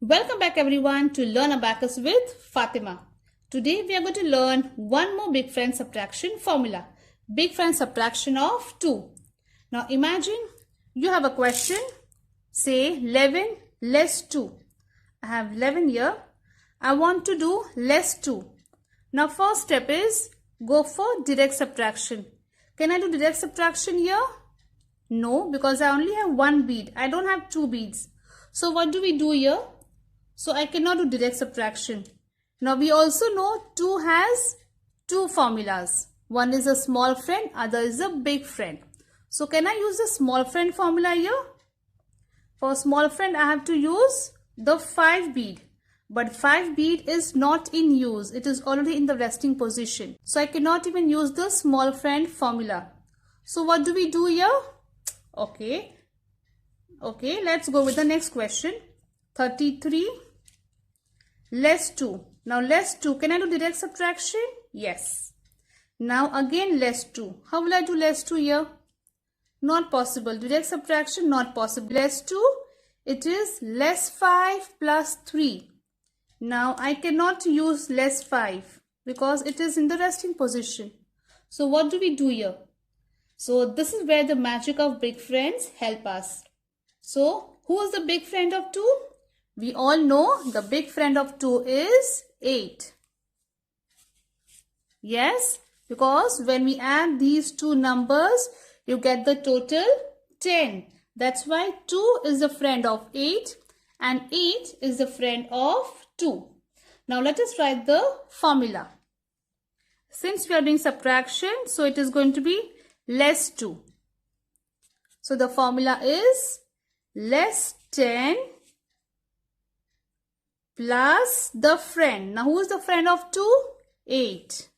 Welcome back everyone to Learn Abacus with Fatima. Today we are going to learn one more big friend subtraction formula. Big friend subtraction of 2. Now imagine you have a question. Say 11 less 2. I have 11 here. I want to do less 2. Now first step is go for direct subtraction. Can I do direct subtraction here? No, because I only have one bead. I don't have two beads. So what do we do here? So I cannot do direct subtraction. Now we also know 2 has two formulas. One is a small friend, other is a big friend. So can I use the small friend formula here? For small friend I have to use the 5 bead. But 5 bead is not in use. It is already in the resting position. So I cannot even use the small friend formula. So what do we do here? Okay, let's go with the next question. 33 less 2. Now less 2. Can I do direct subtraction? Yes. Now again less 2. How will I do less 2 here? Not possible. Direct subtraction not possible. Less 2. It is less 5 plus 3. Now I cannot use less 5 because it is in the resting position. So what do we do here? So this is where the magic of big friends help us. So who is the big friend of 2? We all know the big friend of 2 is 8. Yes, because when we add these two numbers, you get the total 10. That's why 2 is the friend of 8 and 8 is the friend of 2. Now let us write the formula. Since we are doing subtraction, so it is going to be less 2. So the formula is less 10 plus the friend. Now who is the friend of 2? 8.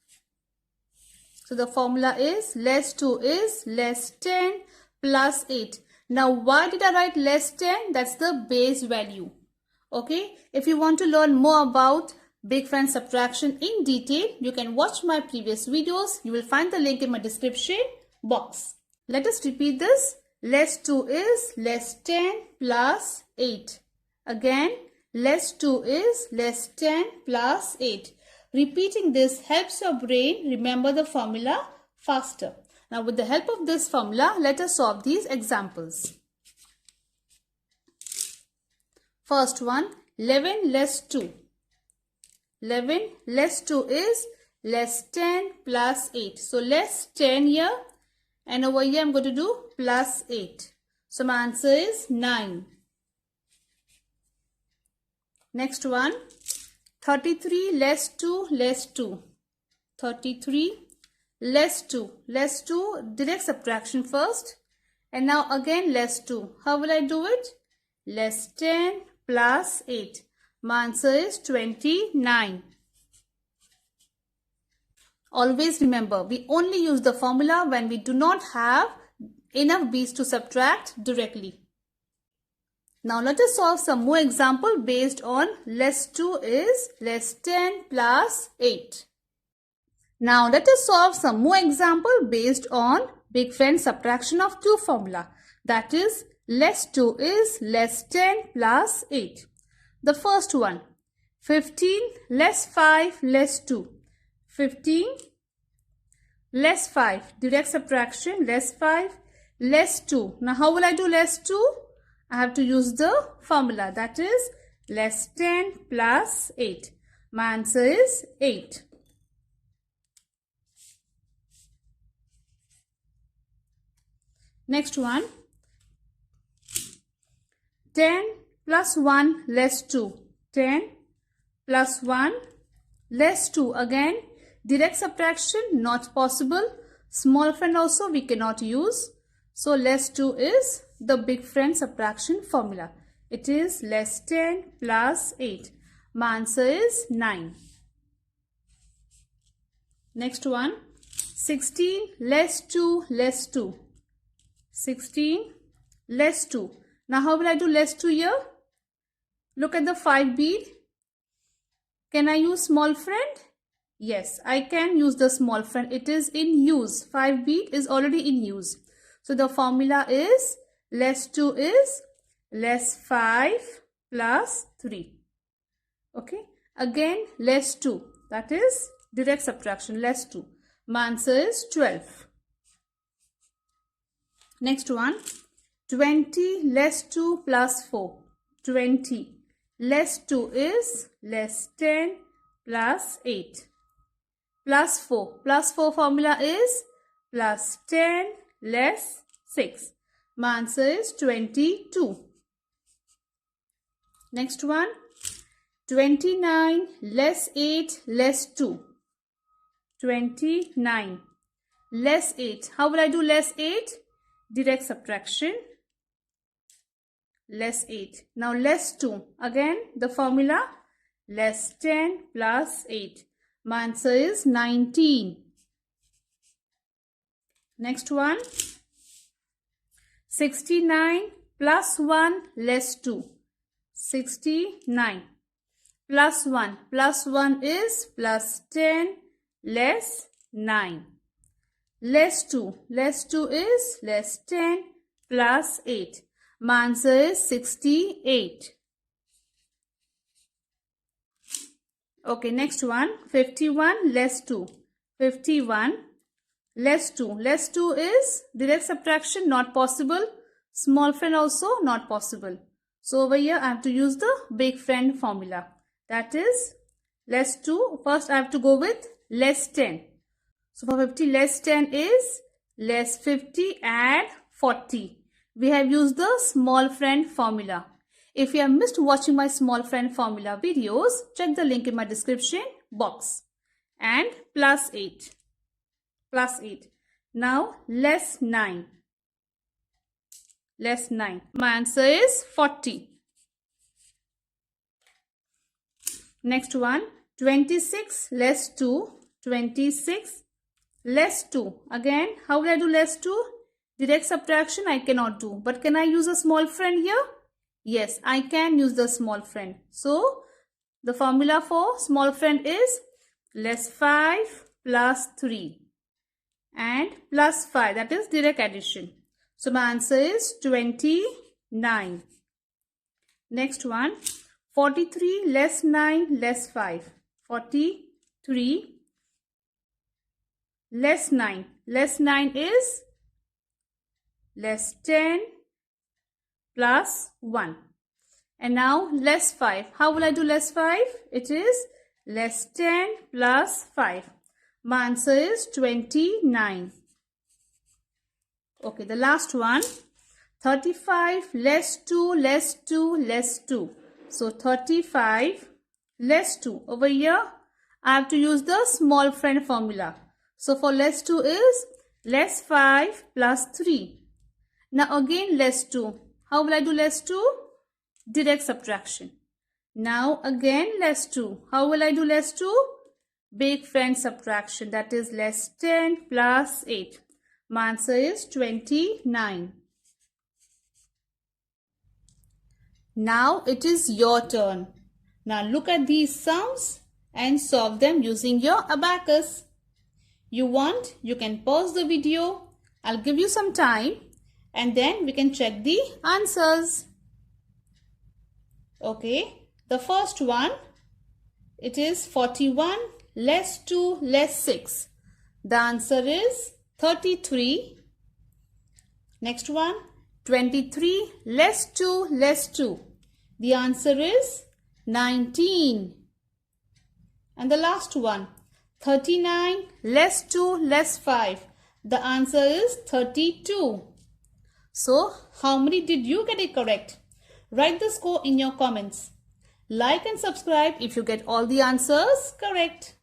So the formula is less 2 is less 10 plus 8. Now why did I write less 10? That's the base value. Okay. If you want to learn more about big friend subtraction in detail, you can watch my previous videos. You will find the link in my description box. Let us repeat this. Less 2 is less 10 plus 8. Again, less 2 is less 10 plus 8. Repeating this helps your brain remember the formula faster. Now with the help of this formula, let us solve these examples. First one, 11 less 2. 11 less 2 is less 10 plus 8. So less 10 here and over here I am going to do plus 8. So my answer is 9. Next one, 33 less 2 less 2. 33 less 2. Less 2, direct subtraction first. And now again less 2. How will I do it? Less 10 plus 8. My answer is 29. Always remember, we only use the formula when we do not have enough beads to subtract directly. Now let us solve some more example based on less 2 is less 10 plus 8. Now let us solve some more example based on big friend subtraction of 2 formula. That is less 2 is less 10 plus 8. The first one, 15 less 5 less 2. 15 less 5, direct subtraction, less 5 less 2. Now how will I do less 2? I have to use the formula, that is less 10 plus 8. My answer is 8. Next one, 10 plus 1 less 2. 10 plus 1 less 2. Again, direct subtraction not possible. Small friend also we cannot use. So less 2 is the big friend subtraction formula. It is less 10 plus 8. My answer is 9. Next one, 16 less 2 less 2. 16 less 2. Now how will I do less 2 here? Look at the 5 bead. Can I use small friend? Yes, I can use the small friend. It is in use. 5 bead is already in use. So the formula is less 2 is less 5 plus 3. Okay, again less 2, that is direct subtraction, less 2. My answer is 12. Next one, 20 less 2 plus 4. 20 less 2 is less 10 plus 8. Plus 4. Plus 4 formula is plus 10 less 6. My answer is 22. Next one, 29 less 8 less 2. 29 less 8. How will I do less 8? Direct subtraction. Less 8. Now less 2. Again the formula less 10 plus 8. My answer is 19. Next one, 69 plus 1 less 2. 69 plus 1. Plus 1 is plus 10 less 9. Less 2. Less 2 is less 10 plus 8. My answer is 68. Okay, next one, 51 less 2. 51 less 2. Less 2 is direct subtraction, not possible. Small friend also not possible. So over here I have to use the big friend formula. That is less 2. First I have to go with less 10. So for 50, less 10 is less 50 and 40. We have used the small friend formula. If you have missed watching my small friend formula videos, check the link in my description box. And plus 8. Plus 8. Now less 9. Less 9. My answer is 40. Next one, 26 less 2. 26 less 2. Again, how will I do less 2? Direct subtraction I cannot do. But can I use a small friend here? Yes, I can use the small friend. So, the formula for small friend is less 5 plus 3 and plus 5. That is direct addition. So, my answer is 29. Next one, 43 less 9 less 5. 43 less 9. Less 9 is less 10 plus 1. And now less 5. How will I do less 5? It is less 10 plus 5. My answer is 29. Okay, the last one. 35 less 2 less 2 less 2. So 35 less 2. Over here I have to use the small friend formula. So for less 2 is less 5 plus 3. Now again less 2. How will I do less 2? Direct subtraction. Now again less 2. How will I do less 2? Big friend subtraction. That is less 10 plus 8. My answer is 29. Now it is your turn. Now look at these sums and solve them using your abacus. You want, you can pause the video. I'll give you some time and then we can check the answers. Okay, the first one, it is 41 less 2 less 6. The answer is 33. Next one, 23 less 2 less 2. The answer is 19. And the last one, 39 less 2 less 5. The answer is 32. So, how many did you get it correct? Write the score in your comments. Like and subscribe if you get all the answers correct.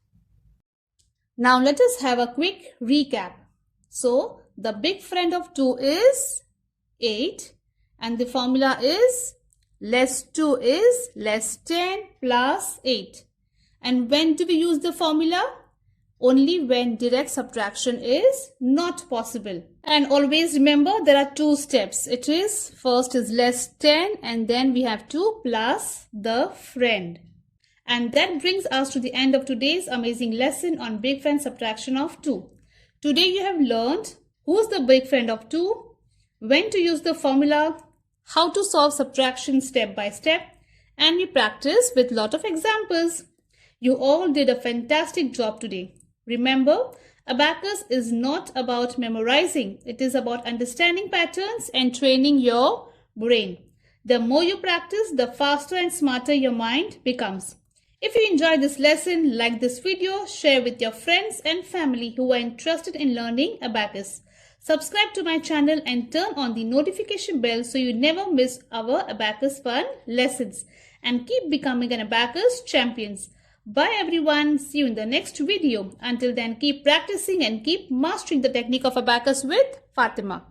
Now let us have a quick recap. So, the big friend of 2 is 8 and the formula is less 2 is less 10 plus 8. And when do we use the formula? Only when direct subtraction is not possible. And always remember there are two steps. It is first is less 10 and then we have to plus the friend. And that brings us to the end of today's amazing lesson on big friend subtraction of 2. Today you have learned who's the big friend of 2, when to use the formula, how to solve subtraction step by step, and we practiced with lot of examples. You all did a fantastic job today. Remember, Abacus is not about memorizing. It is about understanding patterns and training your brain. The more you practice, the faster and smarter your mind becomes. If you enjoyed this lesson, like this video, share with your friends and family who are interested in learning Abacus. Subscribe to my channel and turn on the notification bell so you never miss our Abacus fun lessons. And keep becoming an Abacus champions. Bye everyone. See you in the next video. Until then, keep practicing and keep mastering the technique of Abacus with Fatima.